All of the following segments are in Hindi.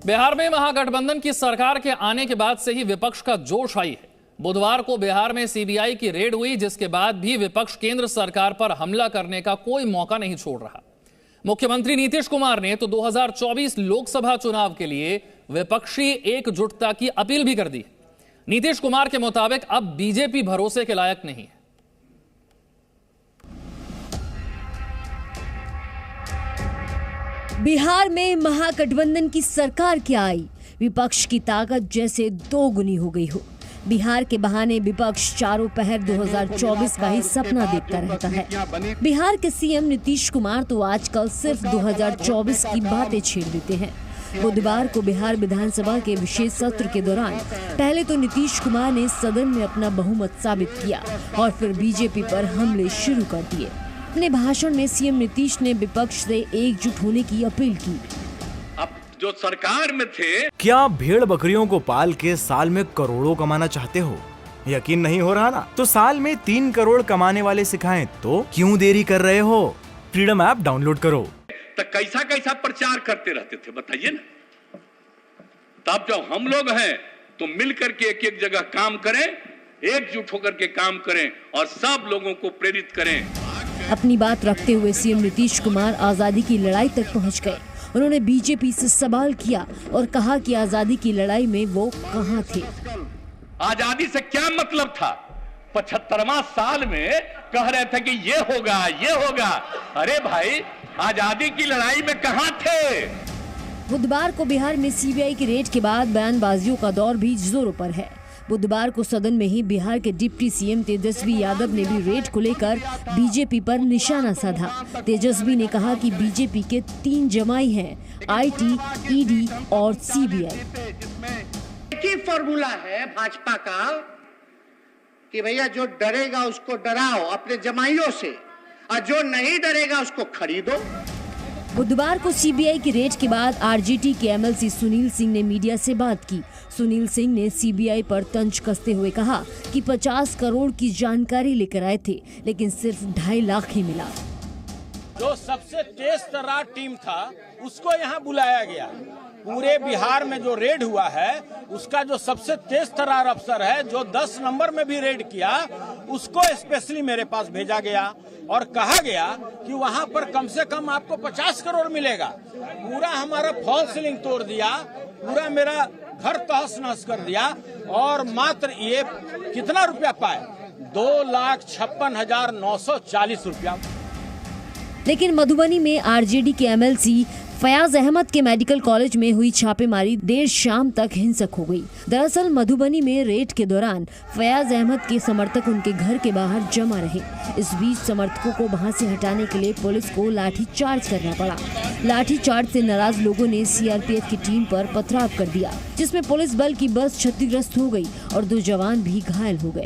बिहार में महागठबंधन की सरकार के आने के बाद से ही विपक्ष का जोश आई है। बुधवार को बिहार में सीबीआई की रेड हुई, जिसके बाद भी विपक्ष केंद्र सरकार पर हमला करने का कोई मौका नहीं छोड़ रहा। मुख्यमंत्री नीतीश कुमार ने तो 2024 लोकसभा चुनाव के लिए विपक्षी एकजुटता की अपील भी कर दी। नीतीश कुमार के मुताबिक अब बीजेपी भरोसे के लायक नहीं है। बिहार में महागठबंधन की सरकार क्या आई, विपक्ष की ताकत जैसे दोगुनी हो गई हो। बिहार के बहाने विपक्ष चारों पहर 2024 का ही सपना देखता रहता है। बिहार के सीएम नीतीश कुमार तो आजकल सिर्फ 2024 की बातें छेड़ देते हैं। बुधवार को बिहार विधानसभा के विशेष सत्र के दौरान पहले तो नीतीश कुमार ने सदन में अपना बहुमत साबित किया और फिर बीजेपी पर हमले शुरू कर दिए। अपने भाषण में सीएम नीतीश ने विपक्ष से एकजुट होने की अपील की। अब जो सरकार में थे, क्या भेड़ बकरियों को पाल के साल में करोड़ों कमाना चाहते हो? यकीन नहीं हो रहा ना? तो साल में 3 करोड़ कमाने वाले सिखाएं तो क्यों देरी कर रहे हो? फ्रीडम ऐप डाउनलोड करो। तो कैसा कैसा प्रचार करते रहते थे बताइए ना। तब जब हम लोग हैं तो मिल करके एक एक जगह काम करें, एकजुट होकर के काम करें और सब लोगों को प्रेरित करें। अपनी बात रखते हुए सीएम नीतीश कुमार आजादी की लड़ाई तक पहुंच गए। उन्होंने बीजेपी से सवाल किया और कहा कि आजादी की लड़ाई में वो कहां थे। आजादी से क्या मतलब था? 75वां साल में कह रहे थे कि ये होगा ये होगा। अरे भाई, आजादी की लड़ाई में कहां थे? बुधवार को बिहार में सीबीआई की रेड के बाद बयानबाजियों का दौर भी जोरों पर है। बुधवार को सदन में ही बिहार के डिप्टी सीएम तेजस्वी यादव ने भी रेड को लेकर बीजेपी पर निशाना साधा। तेजस्वी ने कहा कि बीजेपी के 3 जमाई हैं, आईटी, ईडी और सीबीआई। एक ही फॉर्मूला है भाजपा का कि भैया जो डरेगा उसको डराओ अपने जमाइयों से, और जो नहीं डरेगा उसको खरीदो। बुधवार को सीबीआई की रेड के बाद आरजेडी के एमएलसी सुनील सिंह ने मीडिया से बात की। सुनील सिंह ने सीबीआई पर तंज कसते हुए कहा कि 50 करोड़ की जानकारी लेकर आए थे, लेकिन सिर्फ 2.5 लाख ही मिला। जो सबसे तेज तर्रार टीम था उसको यहाँ बुलाया गया। पूरे बिहार में जो रेड हुआ है उसका जो सबसे तेज तर्रार अफसर है, जो 10 नंबर में भी रेड किया, उसको स्पेशली मेरे पास भेजा गया और कहा गया कि वहां पर कम से कम आपको 50 करोड़ मिलेगा। पूरा हमारा फॉल सीलिंग तोड़ दिया, पूरा मेरा घर तहस नहस कर दिया और मात्र ये कितना रुपया पाए? 2,56,940 रुपया। लेकिन मधुबनी में आरजेडी के एमएलसी फयाज अहमद के मेडिकल कॉलेज में हुई छापेमारी देर शाम तक हिंसक हो गई। दरअसल मधुबनी में रेड के दौरान फयाज अहमद के समर्थक उनके घर के बाहर जमा रहे। इस बीच समर्थकों को वहां से हटाने के लिए पुलिस को लाठीचार्ज करना पड़ा। लाठीचार्ज से नाराज लोगों ने सीआरपीएफ की टीम पर पथराव कर दिया, जिसमें पुलिस बल की बस क्षतिग्रस्त हो गई और 2 जवान भी घायल हो गए।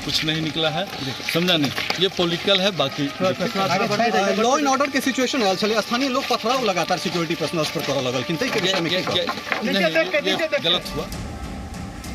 कुछ नहीं निकला है, समझा नहीं, ये पॉलिटिकल है। बाकी लॉ एंड ऑर्डर के सिचुएशन है, चलिए स्थानीय लोग पथराव लगातार सिक्योरिटी पर्सनल पर करऽ लगल, किंतु के विषय में ये गलत हुआ।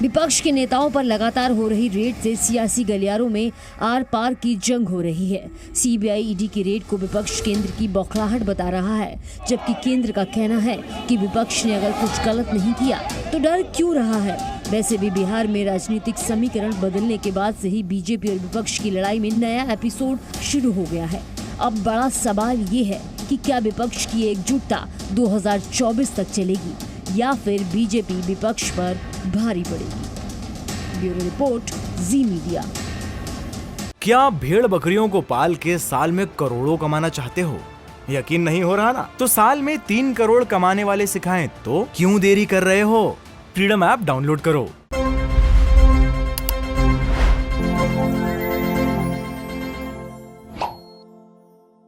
विपक्ष के नेताओं पर लगातार हो रही रेड से सियासी गलियारों में आर पार की जंग हो रही है। सीबीआई ईडी की रेड को विपक्ष केंद्र की बौखलाहट बता रहा है, जबकि केंद्र का कहना है कि विपक्ष ने अगर कुछ गलत नहीं किया तो डर क्यों रहा है। वैसे भी बिहार में राजनीतिक समीकरण बदलने के बाद से ही बीजेपी और विपक्ष की लड़ाई में नया एपिसोड शुरू हो गया है। अब बड़ा सवाल ये है कि क्या विपक्ष की एकजुटता 2024 तक चलेगी या फिर बीजेपी विपक्ष पर भारी पड़ेगी। ब्यूरो रिपोर्ट, जी मीडिया। क्या भेड़ बकरियों को पाल के साल में करोड़ों कमाना चाहते हो? यकीन नहीं हो रहा ना? तो साल में 3 करोड़ कमाने वाले सिखाएं तो क्यों देरी कर रहे हो? फ्रीडम ऐप डाउनलोड करो।